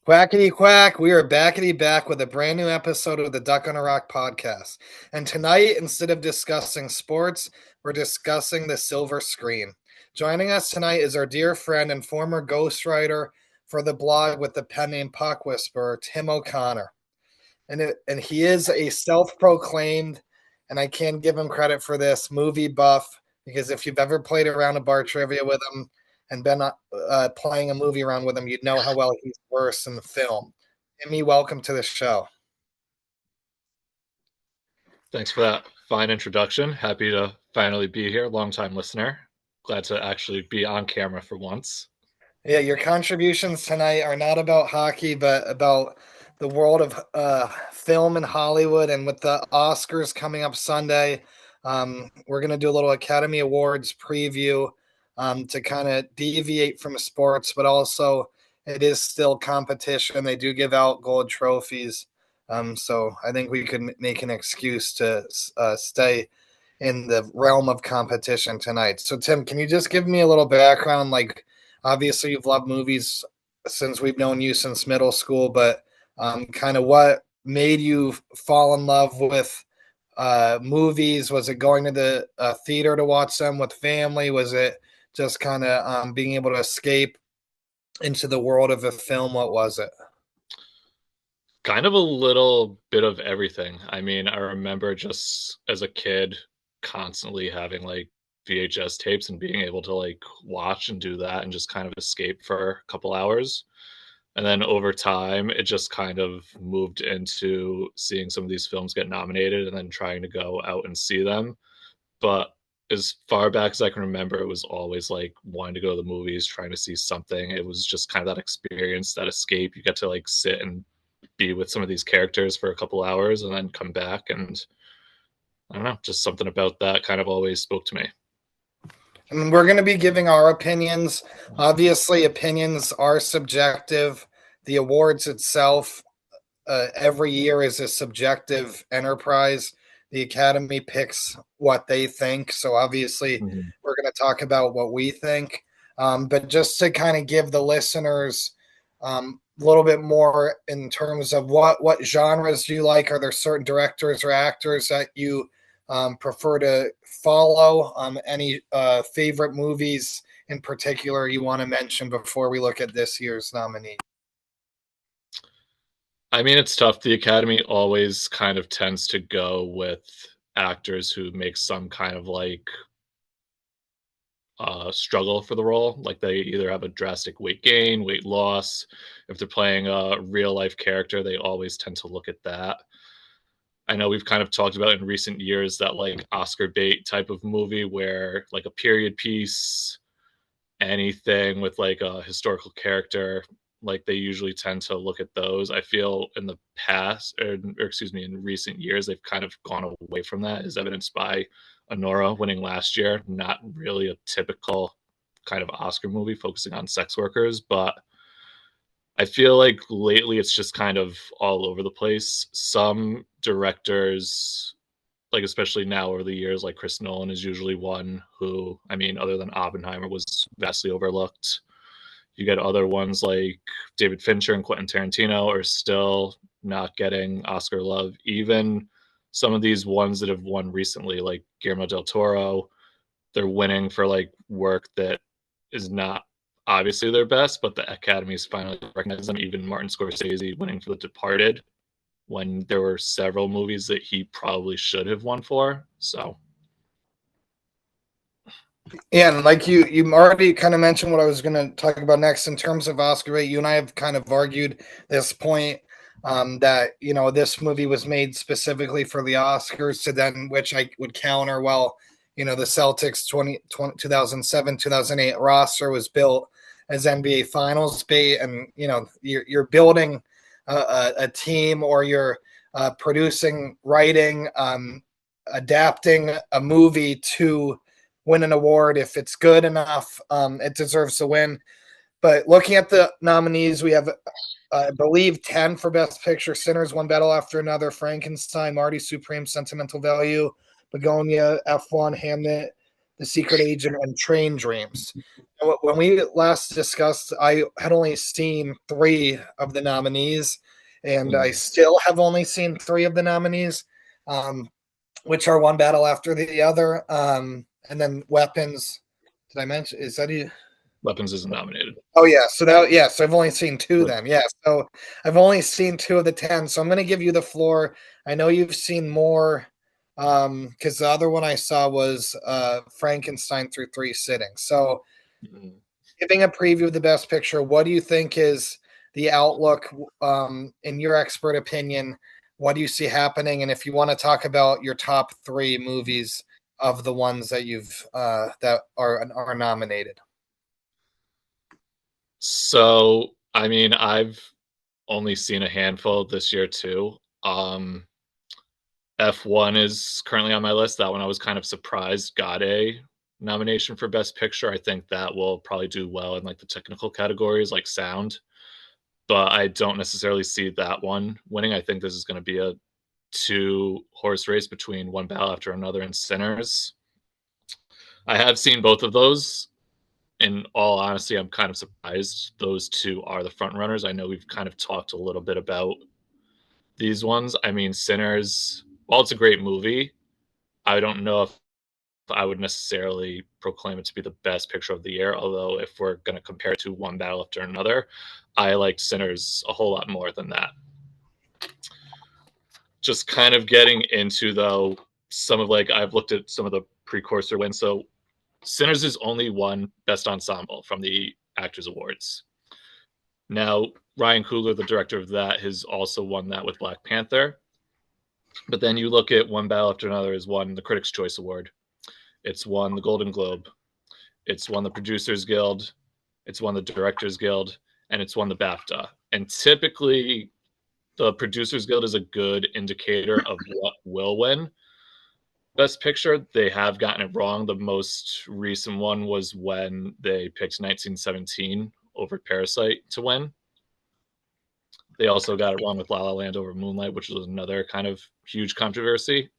Quackity quack. We are backity back with a brand new episode of the Duck on a Rock podcast. And tonight, instead of discussing sports, we're discussing the silver screen. Joining us tonight is our dear friend and former ghostwriter for the blog with the pen name Puck Whisperer, Tim O'Connor. And he is a self-proclaimed, and I can give him credit for this, movie buff, because if you've ever played around a bar trivia with him and been playing a movie around with him, you'd know how well he's versed in the film. Timmy, welcome to the show. Thanks for that fine introduction. Happy to finally be here. Long-time listener. Glad to actually be on camera for once. Yeah, your contributions tonight are not about hockey, but about the world of film in Hollywood. And with the Oscars coming up Sunday, we're going to do a little Academy Awards preview to kind of deviate from sports, but also it is still competition. They do give out gold trophies. So I think we could make an excuse to stay in the realm of competition tonight. So, Tim, can you just give me a little background? Like, obviously, you've loved movies since we've known you since middle school, but kind of what made you fall in love with movies? Was it going to the theater to watch them with family? Was it just kind of being able to escape into the world of a film? What was it? Kind of a little bit of everything. I mean, I remember just as a kid constantly having like VHS tapes and being able to like watch and do that and just kind of escape for a couple hours. And then over time, it just kind of moved into seeing some of these films get nominated and then trying to go out and see them. But as far back as I can remember, it was always like wanting to go to the movies, trying to see something. It was just kind of that experience, that escape. You get to like sit and be with some of these characters for a couple hours and then come back. And I don't know, just something about that kind of always spoke to me. And we're going to be giving our opinions. Obviously, opinions are subjective. The awards itself every year is a subjective enterprise. The Academy picks what they think. So obviously, Mhm. we're going to talk about what we think. But just to kind of give the listeners a little bit more in terms of what genres do you like? Are there certain directors or actors that you prefer to follow? Any favorite movies in particular you want to mention before we look at this year's nominee? I mean, it's tough. The Academy always kind of tends to go with actors who make some kind of like struggle for the role. Like they either have a drastic weight gain, weight loss. If they're playing a real life character, they always tend to look at that. I know we've kind of talked about in recent years that like Oscar bait type of movie where like a period piece, anything with like a historical character, like they usually tend to look at those. I feel in the past, or excuse me, in recent years, they've kind of gone away from that, as evidenced by Honora winning last year. Not really a typical kind of Oscar movie focusing on sex workers, but I feel like lately it's just kind of all over the place. Some directors, like especially now over the years, like Chris Nolan is usually one who, I mean, other than Oppenheimer, was vastly overlooked. You get other ones like David Fincher and Quentin Tarantino are still not getting Oscar love. Even some of these ones that have won recently, like Guillermo del Toro, they're winning for like work that is not obviously their best, but the Academy is finally recognizing them. Even Martin Scorsese winning for The Departed when there were several movies that he probably should have won for. So Yeah, and like you already kind of mentioned what I was going to talk about next in terms of Oscar bait. You and I have kind of argued this point that this movie was made specifically for the Oscars, to then which I would counter. Well, the Celtics 2007 2008 roster was built as NBA Finals bait, and you're building a team, or you're producing, writing, adapting a movie to win an award. If it's good enough, it deserves to win. But looking at the nominees, we have, I believe, 10 for Best Picture: Sinners, One Battle After Another, Frankenstein, Marty Supreme, Sentimental Value, Begonia, F1, Hamnet, The Secret Agent, and Train Dreams. When we last discussed, I had only seen three of the nominees, and I Mm. still have only seen three of the nominees, um, which are one battle after the other. And then Weapons. Did I mention? Is that you? Weapons isn't nominated. Oh yeah, so I've only seen two But then. Yeah, so I've only seen two of the 10. So I'm going to give you the floor. I know you've seen more, because the other one I saw was Frankenstein through three sittings. So mm, giving a preview of the best picture, what do you think is the outlook, in your expert opinion? What do you see happening? And if you want to talk about your top three movies of the ones that you've that are nominated. so, I mean, I've only seen a handful this year too. F1 is currently on my list. That one I was kind of surprised got a nomination for Best Picture. I think that will probably do well in like the technical categories like sound, but I don't necessarily see that one winning. I think this is going to be a two horse race between One Battle After Another and Sinners. I have seen both of those. In all honesty, I'm kind of surprised those two are the front runners. I know we've kind of talked a little bit about these ones. I mean, Sinners, while it's a great movie, I don't know if I would necessarily proclaim it to be the best picture of the year. Although, if we're going to compare it to One Battle After Another, I liked Sinners a whole lot more than that. Just kind of getting into, though, some of like, I've looked at some of the precursor wins. So, Sinners is only one Best Ensemble from the Actors Awards. Now, Ryan Coogler, the director of that, has also won that with Black Panther. But then you look at One Battle After Another has won the Critics' Choice Award. It's won the Golden Globe. It's won the Producers Guild. It's won the Directors Guild. And it's won the BAFTA. And typically, the Producers Guild is a good indicator of what will win Best Picture. They have gotten it wrong. The most recent one was when they picked 1917 over Parasite to win. They also got it wrong with La La Land over Moonlight, which was another kind of huge controversy.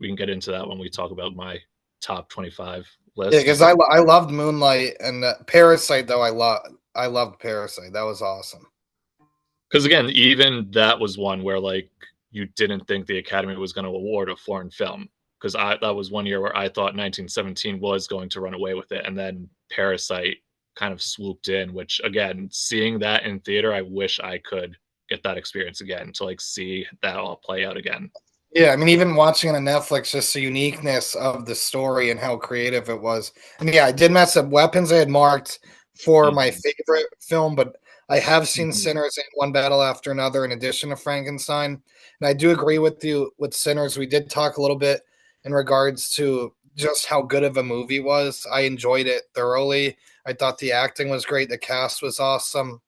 We can get into that when we talk about my top 25 Yeah, list. because I loved Moonlight and Parasite though. I loved Parasite. That was awesome. Because again, even that was one where like you didn't think the Academy was going to award a foreign film. Because that was one year where I thought 1917 was going to run away with it, and then Parasite kind of swooped in. Which again, seeing that in theater, I wish I could get that experience again to like see that all play out again. Yeah, I mean, even watching it on Netflix, just the uniqueness of the story and how creative it was. And yeah, I did mess up Weapons. I had marked for my Mm-hmm. favorite film, but I have seen Mm-hmm. Sinners and One Battle After Another in addition to Frankenstein. And I do agree with you with Sinners. We did talk a little bit in regards to just how good of a movie was. I enjoyed it thoroughly. I thought the acting was great. The cast was awesome,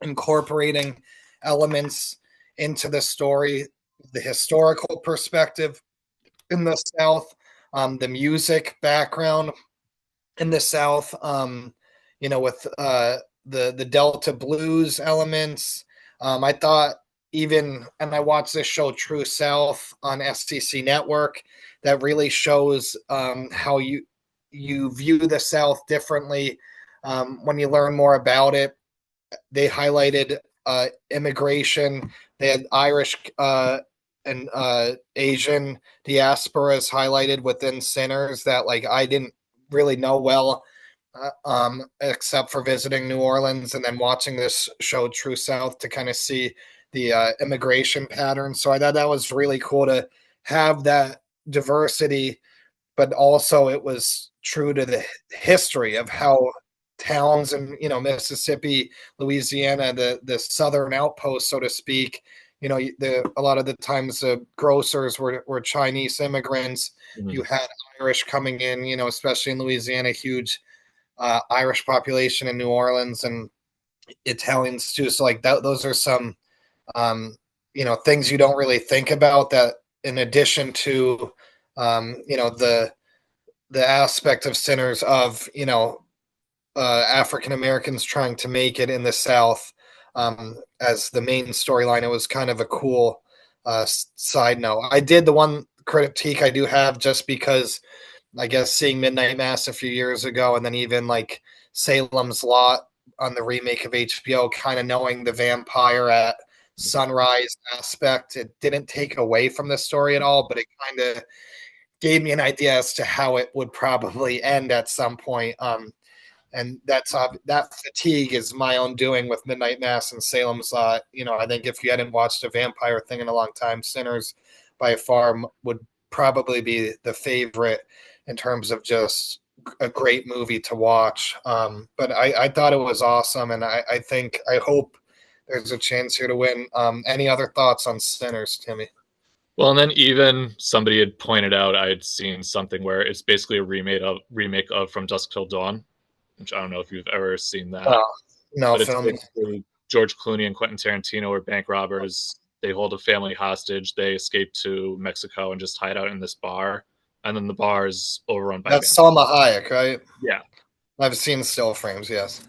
incorporating elements into the story, the historical perspective in the South, the music background in the South, with the Delta blues elements. I thought even, and I watched this show True South on STC Network, that really shows how you view the South differently when you learn more about it. They highlighted immigration. They had Irish and Asian diasporas highlighted within Sinners that like I didn't really know well, except for visiting New Orleans and then watching this show True South to kind of see the immigration pattern. So I thought that was really cool to have that diversity, but also it was true to the history of how towns in Mississippi, Louisiana, the southern outpost, so to speak. A lot of the times the grocers were Chinese immigrants. Mm-hmm. You had Irish coming in, especially in Louisiana, huge Irish population in New Orleans and Italians too. So like that, those are some things you don't really think about that in addition to the aspect of Sinners of African Americans trying to make it in the South as the main storyline. It was kind of a cool side note. I did the one critique I do have just because I guess seeing Midnight Mass a few years ago, and then even like Salem's Lot on the remake of HBO, kind of knowing the vampire at sunrise aspect, it didn't take away from the story at all, but it kind of gave me an idea as to how it would probably end at some point. And that fatigue is my own doing with Midnight Mass and Salem's Lot. I think if you hadn't watched a vampire thing in a long time, Sinners by far would probably be the favorite in terms of just a great movie to watch. But I thought it was awesome, and I hope there's a chance here to win. Any other thoughts on Sinners, Timmy? Well, and then even somebody had pointed out I had seen something where it's basically a remake of From Dusk Till Dawn, which I don't know if you've ever seen that, Oh, no, but it's film. basically George Clooney and Quentin Tarantino are bank robbers. They hold a family hostage. They escape to Mexico and just hide out in this bar, and then the bar is overrun by That's vampires. Salma Hayek, right? Yeah, I've seen still frames. Yes.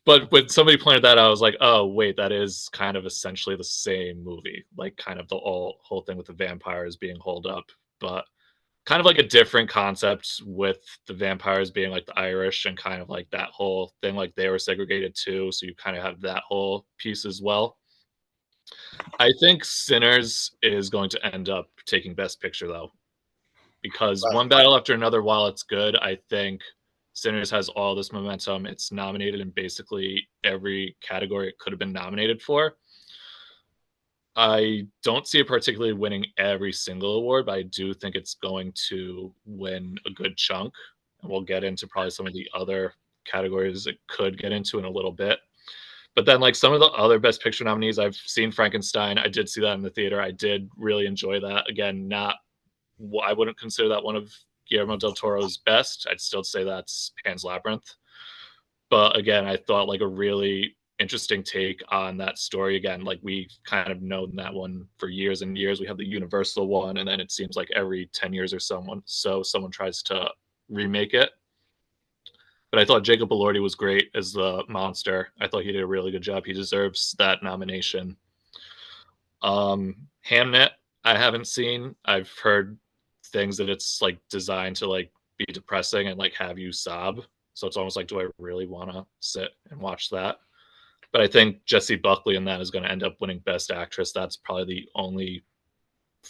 but when somebody pointed that out, I was like, oh wait, that is kind of essentially the same movie, like kind of the whole thing with the vampires being holed up, but kind of like a different concept with the vampires being like the Irish and kind of like that whole thing, like they were segregated too. So you kind of have that whole piece as well. I think Sinners is going to end up taking Best Picture though, because one battle after another, while it's good, I think Sinners has all this momentum. It's nominated in basically every category it could have been nominated for. I don't see it particularly winning every single award, but I do think it's going to win a good chunk. And we'll get into probably some of the other categories it could get into in a little bit. But then, like some of the other Best Picture nominees, I've seen Frankenstein. I did see that in the theater. I did really enjoy that. Again, not I wouldn't consider that one of Guillermo del Toro's best. I'd still say that's Pan's Labyrinth. But again, I thought like a really interesting take on that story. Again, like we kind of known that one for years and years. We have the Universal one, and then it seems like every 10 years or someone tries to remake it. But I thought Jacob Elordi was great as the monster. I thought he did a really good job. He deserves that nomination. Hamnet, I haven't seen. I've heard things that it's like designed to like be depressing and like have you sob. So it's almost like, do I really want to sit and watch that? But I think Jessie Buckley in that is going to end up winning Best Actress. That's probably the only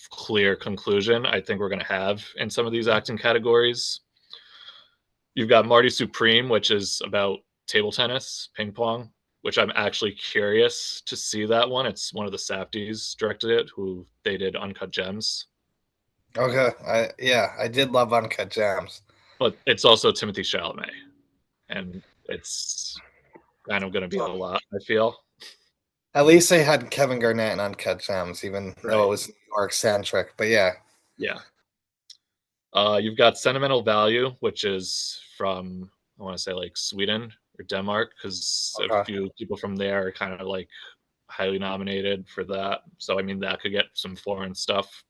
clear conclusion I think we're going to have in some of these acting categories. You've got Marty Supreme, which is about table tennis, ping pong, which I'm actually curious to see that one. It's one of the Safdies directed it, who they did Uncut Gems. Okay. I did love Uncut Gems. But it's also Timothy Chalamet, and it's kind of going to be a lot, I feel. At least they had Kevin Garnett in Uncut Gems, even though it Right. was more eccentric. But yeah. Yeah. You've got Sentimental Value, which is from, I want to say like Sweden or Denmark, because a Okay. few people from there are kind of like highly nominated for that. So, I mean, that could get some foreign stuff.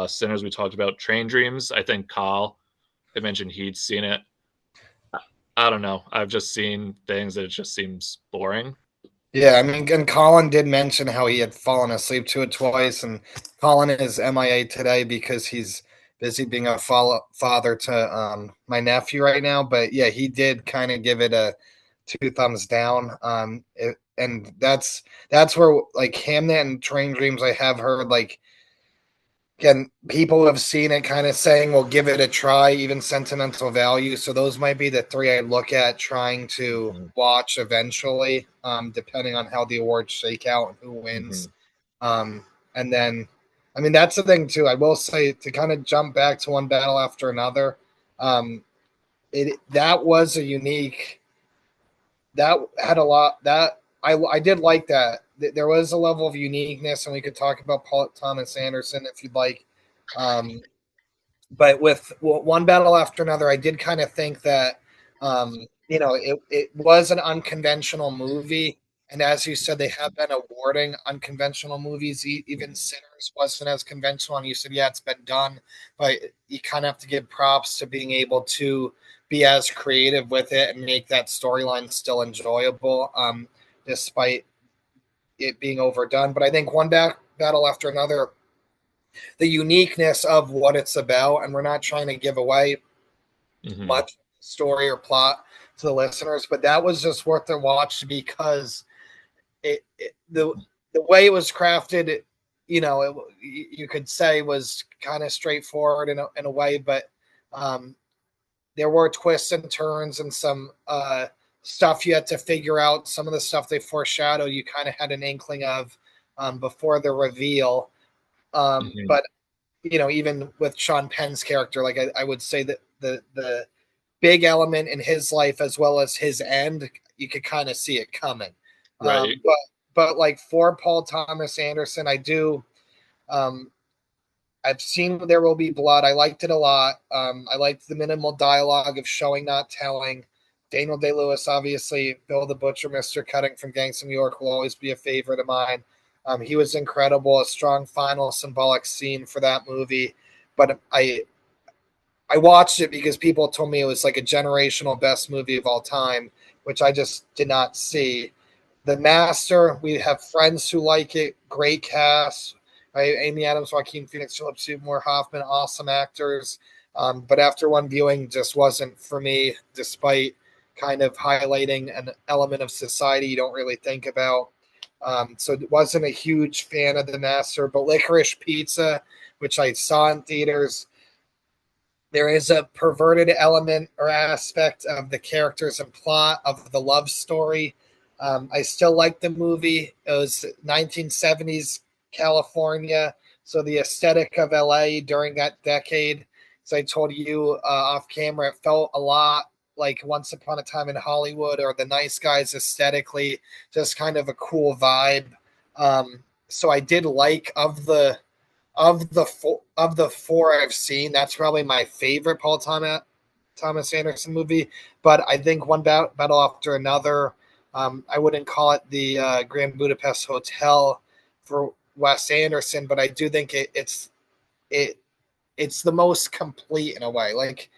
Sinners, we talked about. Train Dreams, I think Kyle had mentioned he'd seen it. I don't know. I've just seen things that it just seems boring. Yeah, I mean, and Colin did mention how he had fallen asleep to it twice, and Colin is MIA today because he's busy being a father to my nephew right now. But yeah, he did kind of give it a two thumbs down. And that's where like Hamnet and Train Dreams, I have heard like again, people have seen it kind of saying, well, give it a try, even Sentimental Value. So those might be the three I look at trying to Mm-hmm. watch eventually, depending on how the awards shake out and who Mm-hmm. wins. Um, and then, I mean, that's the thing too. I will say to kind of jump back to one battle after another. Um, that was a unique. That had a lot. That I did like that. There was a level of uniqueness, and we could talk about Paul Thomas Anderson if you'd like. Um, but with one battle after another, I did kind of think that it was an unconventional movie, and as you said, they have been awarding unconventional movies. Even Mm-hmm. Sinners wasn't as conventional, and you said, yeah, it's been done, but you kind of have to give props to being able to be as creative with it and make that storyline still enjoyable, despite it being overdone. But I think one battle after another the uniqueness of what it's about, and we're not trying to give away Hmm. much story or plot to the listeners, but that was just worth the watch because the way it was crafted, you could say was kind of straightforward in a way, but um, there were twists and turns and some stuff you had to figure out. Some of the stuff they foreshadowed, you kind of had an inkling of before the reveal. Hmm. But even with Sean Penn's character, like I would say that the big element in his life as well as his end, you could kind of see it coming. Right. But like for Paul Thomas Anderson, I do. Um, I've seen There Will Be Blood. I liked it a lot. I liked the minimal dialogue of showing, not telling. Daniel Day Lewis, obviously, Bill the Butcher, Mr. Cutting from Gangs of New York will always be a favorite of mine. He was incredible. A strong final symbolic scene for that movie. But I watched it because people told me it was like a generational best movie of all time, which I just did not see. The Master, we have friends who like it. Great cast, right? Amy Adams, Joaquin Phoenix, Philip Seymour Hoffman, awesome actors. But after one viewing, just wasn't for me, despite kind of highlighting an element of society you don't really think about. So wasn't a huge fan of The Master, but Licorice Pizza, which I saw in theaters, there is a perverted element or aspect of the characters and plot of the love story. I still like the movie. It was 1970s California, so the aesthetic of LA during that decade. As I told you off camera, it felt a lot like Once Upon a Time in Hollywood or The Nice Guys aesthetically, just kind of a cool vibe. So I did like of the four I've seen, that's probably my favorite Thomas Anderson movie. But I think One Battle After Another, I wouldn't call it the Grand Budapest Hotel for Wes Anderson, but I do think it it's the most complete in a way. Like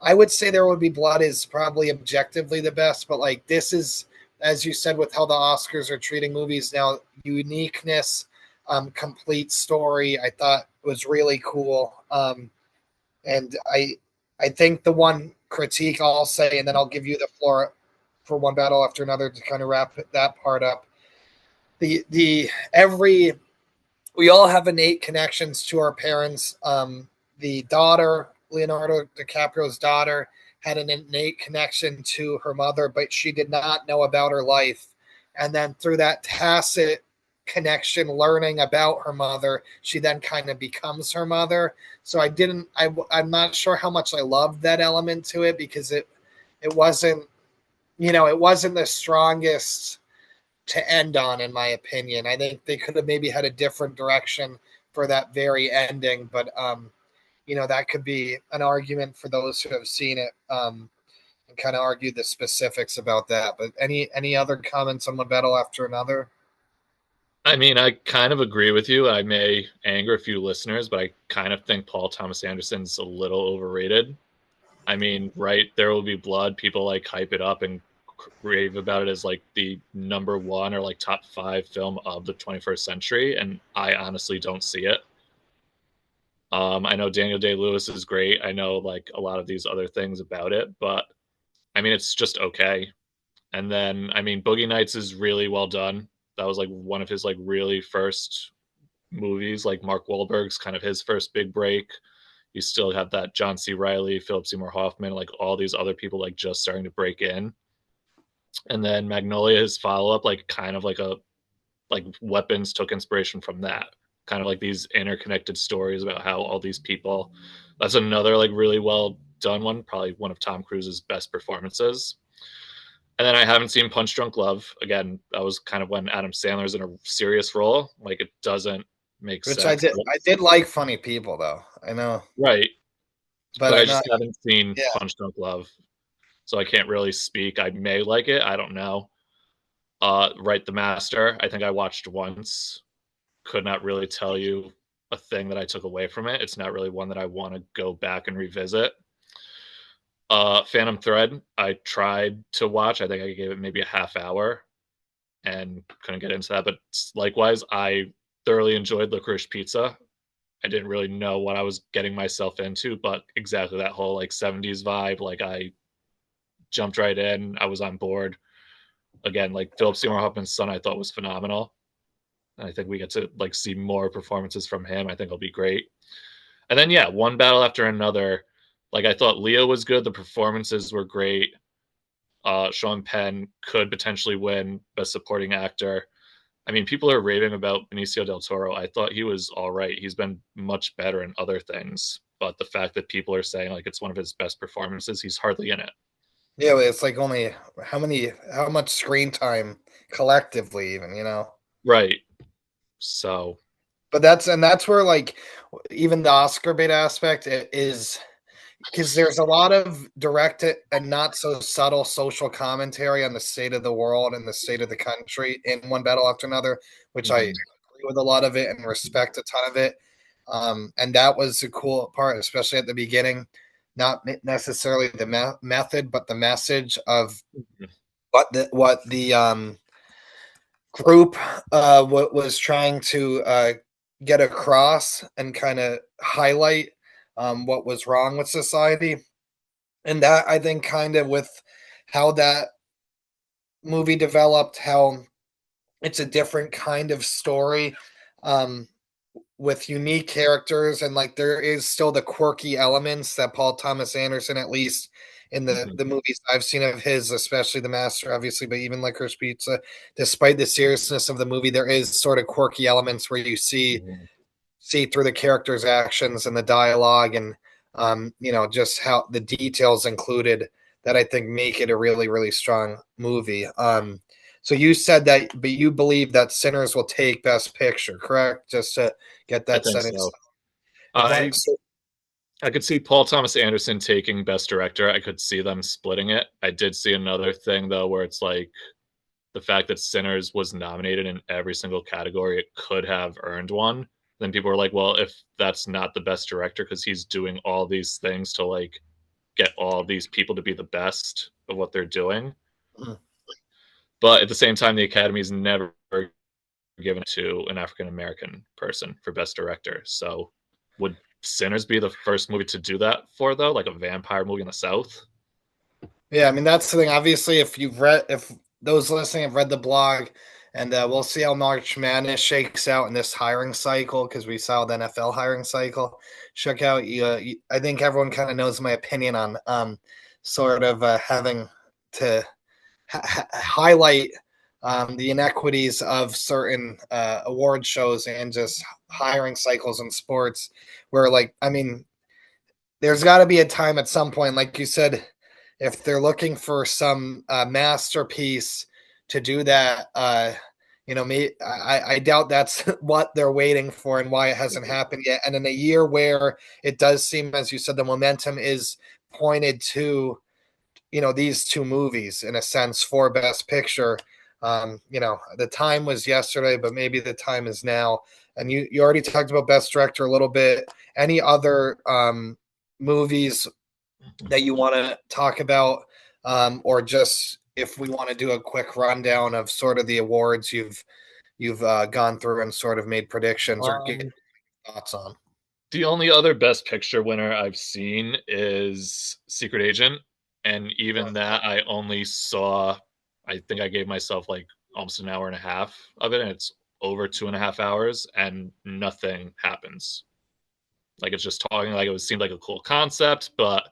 I would say There Would Be Blood is probably objectively the best, but like this is, as you said, with how the Oscars are treating movies now, uniqueness, complete story. I thought was really cool, and I think the one critique I'll say, and then I'll give you the floor for One Battle After Another to kind of wrap that part up. The every We all have innate connections to our parents. The daughter, Leonardo DiCaprio's daughter, had an innate connection to her mother, but she did not know about her life. And then through that tacit connection, learning about her mother, she then kind of becomes her mother. So I'm not sure how much I loved that element to it because it wasn't, it wasn't the strongest to end on, in my opinion. I think they could have maybe had a different direction for that very ending, but that could be an argument for those who have seen it, and kind of argue the specifics about that. But any other comments on One Battle After Another? I mean, I kind of agree with you. I may anger a few listeners, but I kind of think Paul Thomas Anderson's a little overrated. I mean, right, There Will Be Blood. People like hype it up and rave about it as like the number one or like top five film of the 21st century, and I honestly don't see it. I know Daniel Day Lewis is great. I know like a lot of these other things about it, but I mean, it's just okay. And then, I mean, Boogie Nights is really well done. That was like one of his like really first movies. Like Mark Wahlberg's kind of his first big break. You still have that John C. Riley, Philip Seymour Hoffman, like all these other people like just starting to break in. And then Magnolia, his follow up, like kind of like Weapons took inspiration from that. Kind of like these interconnected stories about how all these people. That's another like really well done one. Probably one of Tom Cruise's best performances. And then I haven't seen Punch Drunk Love. Again, that was kind of when Adam Sandler's in a serious role. Like it doesn't make Which I sense. did. I did like Funny People though. I know, Right. but But I I'm not. just haven't seen Yeah, Punch Drunk Love. So I can't really speak. I may like it. I don't know. Right, The Master. I think I watched once. Could not really tell you a thing that I took away from it. It's not really one that I want to go back and revisit. Phantom Thread. I tried to watch. I think I gave it maybe a half hour and couldn't get into that. But likewise, I thoroughly enjoyed Licorice Pizza. I didn't really know what I was getting myself into, but exactly that whole like 70s vibe, like I jumped right in. I was on board. Again, like Philip Seymour Hoffman's son, I thought was phenomenal. And I think we get to like see more performances from him. I think it'll be great. And then yeah, one battle after another. Like I thought Leo was good. The performances were great. Sean Penn could potentially win Best Supporting Actor. I mean, people are raving about Benicio del Toro. I thought he was all right. He's been much better in other things, but the fact that people are saying like it's one of his best performances, he's hardly in it. Yeah, it's like only how much screen time collectively, even, Right. So, But that's where like even the Oscar bait aspect is because there's a lot of direct and not so subtle social commentary on the state of the world and the state of the country in one battle after another, which I mhm, agree with a lot of it and respect a ton of it. And that was the cool part, especially at the beginning. Not necessarily the method, but the message of mhm, what the group was trying to get across and kind of highlight what was wrong with society. And that I think kind of with how that movie developed, how it's a different kind of story um, with unique characters, and like there is still the quirky elements that Paul Thomas Anderson, at least in the mhm, the movies I've seen of his, especially The Master, obviously, but even Licorice Pizza, despite the seriousness of the movie, there is sort of quirky elements where you mhm. see through the characters' actions and the dialogue, and just how the details included that I think make it a really really strong movie. So you said that, but you believe that Sinners will take Best Picture, correct? Just to get I that think set in so. stone. If I I I could see Paul Thomas Anderson taking Best Director. I could see them splitting it. I did see another thing though, where it's like the fact that Sinners was nominated in every single category it could have earned one. Then people were like, well, if that's not the best director because he's doing all these things to like get all these people to be the best of what they're doing. Mhm. But at the same time, the Academy's never given it to an African American person for best director. So would Sinners be the first movie to do that for though, like a vampire movie in the South? Yeah, I mean that's the thing. Obviously, if those listening have read the blog, and we'll see how March Madness shakes out in this hiring cycle because we saw the NFL hiring cycle shook out. I think everyone kind of knows my opinion on sort of having to highlight the inequities of certain award shows and just hiring cycles in sports, where like I mean there's got to be a time at some point, like you said, if they're looking for some masterpiece to do that. I doubt that's what they're waiting for and why it hasn't happened yet. And in a year where it does seem, as you said, the momentum is pointed to these two movies in a sense for Best Picture. The time was yesterday, but maybe the time is now. And you already talked about Best Director a little bit. Any other movies that you want to talk about, or just if we want to do a quick rundown of sort of the awards you've gone through and sort of made predictions or get Um, thoughts on. the only other Best Picture winner I've seen is Secret Agent, and even that I only saw. I think I gave myself like almost an hour and a half of it, and it's over 2.5 hours, and nothing happens. Like it's just talking. Like it seemed like a cool concept, but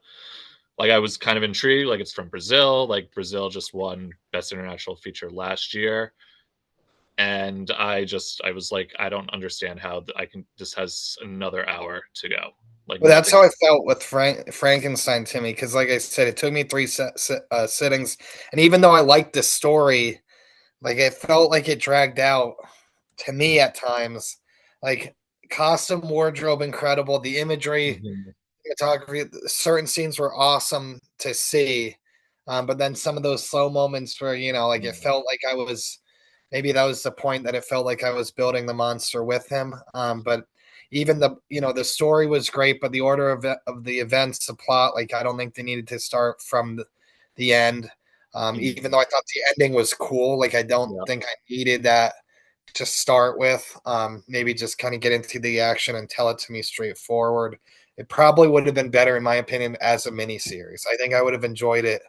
like I was kind of intrigued. Like it's from Brazil. Like Brazil just won Best International Feature last year, and I was like, I don't understand how I can. This has another hour to go. Like Well, that's nothing. how I felt with Frankenstein, Timmy. Because, like I said, it took me three sittings, and even though I liked the story, like it felt like it dragged out to me at times. Like costume, wardrobe, incredible. The imagery, Mhm. photography, certain scenes were awesome to see. But then some of those slow moments where like it felt like I was maybe that was the point that it felt like I was building the monster with him. But even the story was great, but the order of the events, the plot, like I don't think they needed to start from the end. Even Mhm. though I thought the ending was cool, like I don't Yeah. think I needed that. to start with. Maybe just kind of get into the action and tell it to me straightforward. It probably would have been better, in my opinion, as a miniseries. I think I would have enjoyed it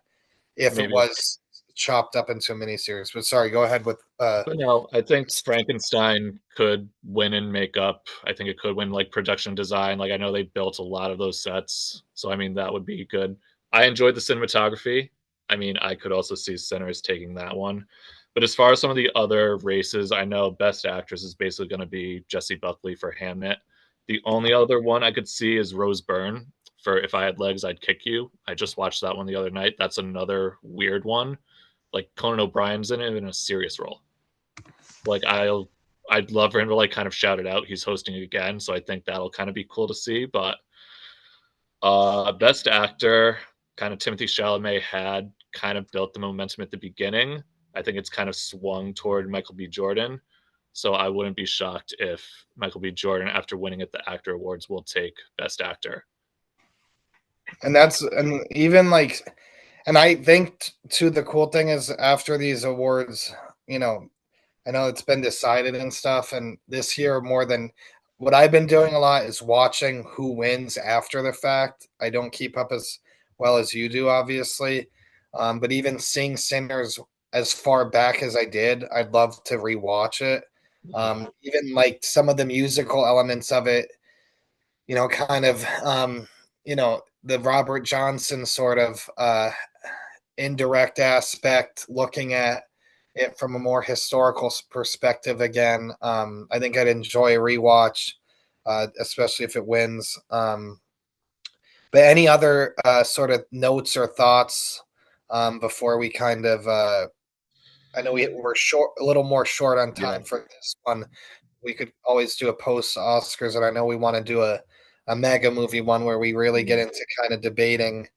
if it Maybe. was chopped up into a miniseries. But sorry, go ahead with But no, I think Frankenstein could win in makeup. I think it could win like production design. Like I know they built a lot of those sets, so I mean that would be good. I enjoyed the cinematography. I mean, I could also see Sinners taking that one. But as far as some of the other races, I know Best Actress is basically going to be Jessie Buckley for Hamnet. The only other one I could see is Rose Byrne for If I Had Legs, I'd Kick You. I just watched that one the other night. That's another weird one. Like Conan O'Brien's in it in a serious role. Like I'd love for him to like kind of shout it out. He's hosting again, so I think that'll kind of be cool to see. But best actor, kind of Timothy Chalamet had kind of built the momentum at the beginning. I think it's kind of swung toward Michael B. Jordan. So I wouldn't be shocked if Michael B. Jordan, after winning at the Actor Awards, will take Best Actor. and that's and even like and I think too the cool thing is after these awards, you know, I know it's been decided and stuff, and this year more than what I've been doing a lot is watching who wins after the fact. I don't keep up as well as you do, obviously, but even seeing Sinners as far back as I did, I'd love to rewatch it. Even like some of the musical elements of it, kind of, the Robert Johnson sort of indirect aspect, looking at it from a more historical perspective again. I think I'd enjoy a rewatch, especially if it wins. But any other sort of notes or thoughts before we kind of? I know we're short, a little more short on Yeah. time for this one. We could always do a post Oscars, and I know we want to do a mega movie one where we really get into kind of debating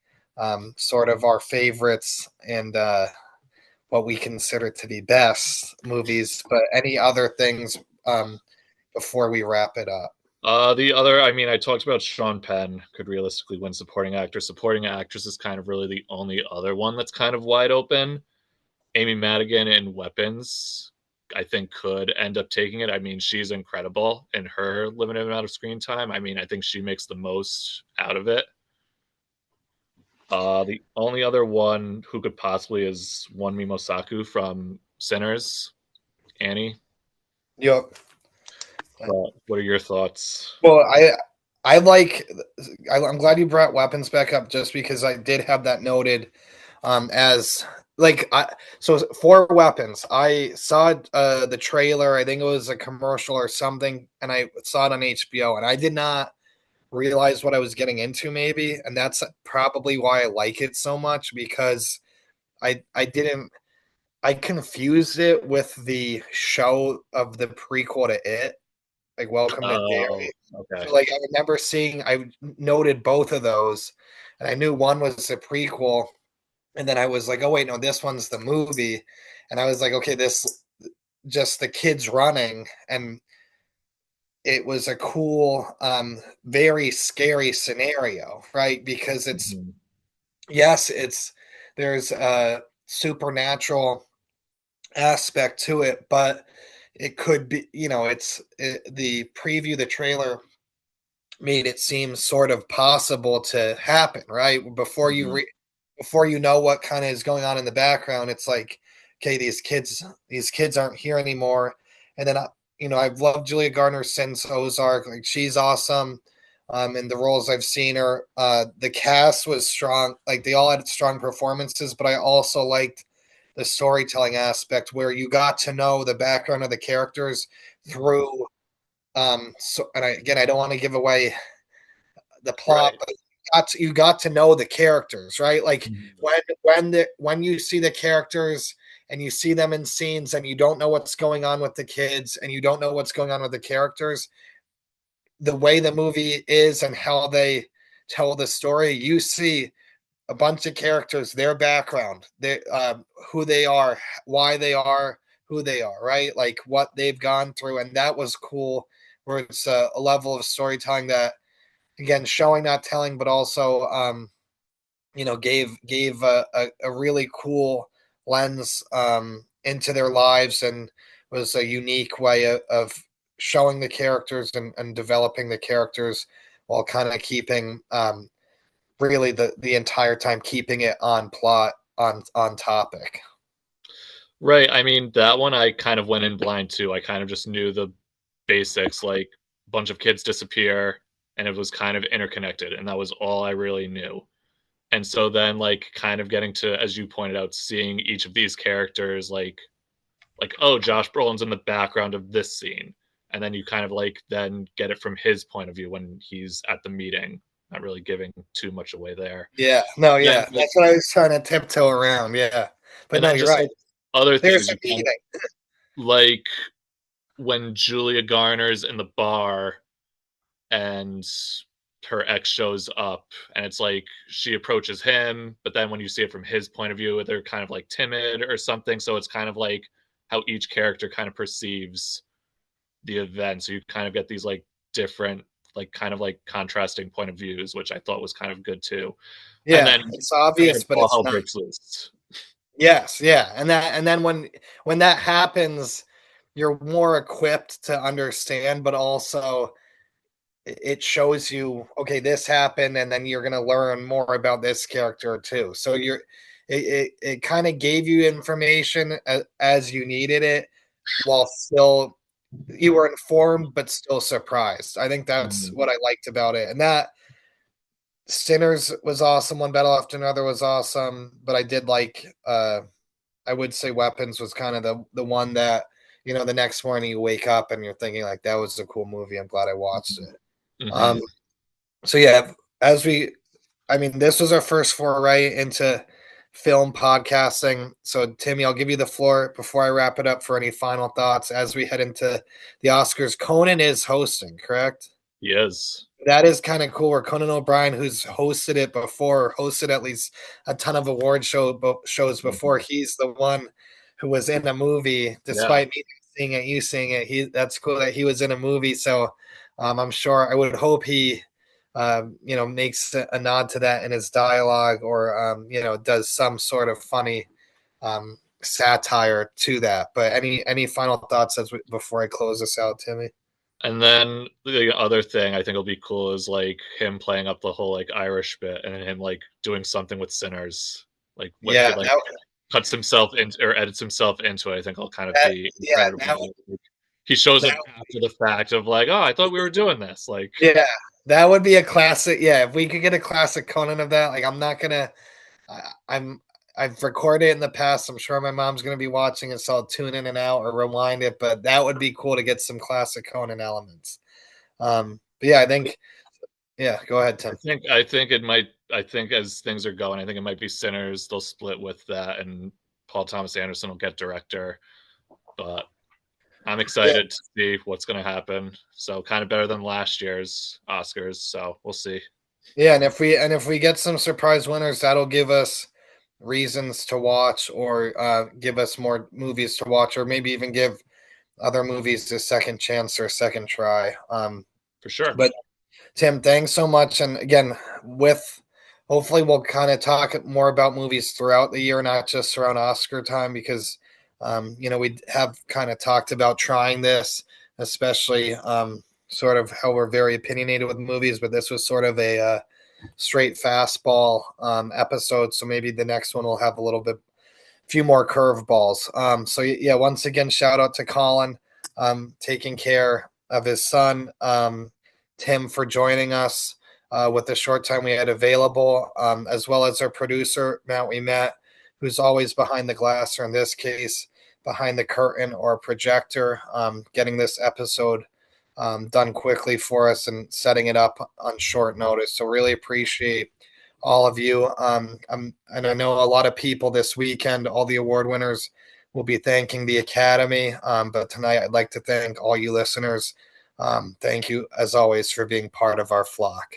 sort of our favorites and what we consider to be best movies. But any other things before we wrap it up? The other, I mean, I talked about Sean Penn could realistically win supporting actor. Supporting actress is kind of really the only other one that's kind of wide open. Amy Madigan in Weapons, I think, could end up taking it. I mean, she's incredible in her limited amount of screen time. I mean, I think she makes the most out of it. The only other one who could possibly is Wonmi Mosaku from Sinners, Annie. Yep. But what are your thoughts? Well, I like. I'm glad you brought weapons back up, just because I did have that noted as like so for weapons. I saw the trailer. I think it was a commercial or something, and I saw it on HBO, and I did not realize what I was getting into, maybe, and that's probably why I like it so much, because I didn't I confused it with the show of the prequel to It, like Welcome to Oh, Derry. okay. So like I remember I noted both of those, and I knew one was the prequel, and then I was like, oh wait, no, this one's the movie, and I was like, okay, this just the kids running, and it was a cool, very scary scenario, right? Because it's Mhm. yes, there's a supernatural aspect to it, but it could be, the preview, the trailer made it seem sort of possible to happen, right? Mhm. Before you know what kind of is going on in the background, it's like, okay, these kids aren't here anymore. And then I've loved Julia Garner since Ozark. Like, she's awesome. In the roles I've seen her, the cast was strong. Like, they all had strong performances, but I also liked the storytelling aspect where you got to know the background of the characters through. Again, I don't want to give away the plot, Right. but you got to know the characters, right? Like Mhm. when you see the characters and you see them in scenes and you don't know what's going on with the kids and you don't know what's going on with the characters, the way the movie is and how they tell the story, you see a bunch of characters, their background, who they are, why they are who they are, right? Like what they've gone through, and that was cool. Where it's a level of storytelling that, again, showing, not telling, but also gave a really cool lens into their lives and was a unique way of showing the characters and developing the characters while kind of keeping really the entire time keeping it on plot on topic. Right. I mean, that one I kind of went in blind too. I kind of just knew the basics, like bunch of kids disappear and it was kind of interconnected, and that was all I really knew. And so then like kind of getting to, as you pointed out, seeing each of these characters like oh, Josh Brolin's in the background of this scene. And then you kind of like then get it from his point of view when he's at the meeting, not really giving too much away there. Yeah, no, Then yeah, like that's what I was trying to tiptoe around. Yeah, but and no, then you're just right. like other There's things a you kind of meaning. like when Julia Garner's in the bar and her ex shows up, and it's like she approaches him, but then when you see it from his point of view, they're kind of like timid or something. So it's kind of like how each character kind of perceives the event. So you kind of get these like different, like kind of like contrasting point of views, which I thought was kind of good too. And Yeah, then it's obvious, but all it's hell not. breaks loose. Yes, yeah, and then when that happens, you're more equipped to understand, but also it shows you, okay, this happened, and then you're gonna learn more about this character too. So it kind of gave you information as you needed it, while still you were informed but still surprised. I think that's Mhm. what I liked about it, and that Sinners was awesome. One Battle After Another was awesome, but I did like I would say Weapons was kind of the one that, the next morning you wake up and you're thinking like that was a cool movie. I'm glad I watched it. Mm-hmm. Um, so yeah, as we, I mean, this was our first foray into film podcasting. So Timmy, I'll give you the floor before I wrap it up for any final thoughts as we head into the Oscars. Conan is hosting, correct? Yes. That is kind of cool. Where Conan O'Brien, who's hosted it before, hosted at least a ton of shows before. Mhm. He's the one who was in a movie, Yeah. despite me seeing it, you seeing it. That's cool that he was in a movie. So I'm sure I would hope he, makes a nod to that in his dialogue, or does some sort of funny satire to that. But any final thoughts before I close this out, Timmy? And then the other thing I think will be cool is like him playing up the whole like Irish bit and him like doing something with Sinners. Like if he Yeah, like cuts himself in or edits himself into it, I think I'll kind of that be yeah, incredible. Like, he shows that up after the fact of like, oh, I thought we were doing this. Like, yeah, that would be a classic. Yeah, if we could get a classic Conan of that, like I'm not gonna. I'm I've recorded it in the past. I'm sure my mom's gonna be watching it, so I'll tune in and out or rewind it. But that would be cool to get some classic Conan elements. But yeah, I think yeah. Go ahead, Tim. I think it might. I think as things are going, I think it might be Sinners. They'll split with that, and Paul Thomas Anderson will get director. But I'm Yeah, excited to see what's going to happen. So kind of better than last year's Oscars. So we'll see. yeah, and if we get some surprise winners, that'll give us reasons to watch, or give us more movies to watch, or maybe even give other movies a second chance or a second try. For sure. But Tim, thanks so much. And again, with hopefully we'll kind of talk more about movies throughout the year, not just around Oscar time, because we have kind of talked about trying this, especially sort of how we're very opinionated with movies. But this was sort of a straight fastball episode, so maybe the next one will have a little bit few more curveballs. So yeah, once again, shout out to Colin, taking care of his son. Tim for joining us with the short time we had available, as well as our producer Matt we met, who's always behind the glass, or in this case, behind the curtain or projector, getting this episode done quickly for us and setting it up on short notice. So really appreciate all of you. And I know a lot of people this weekend, all the award winners will be thanking the Academy. But tonight, I'd like to thank all you listeners. Thank you, as always, for being part of our flock.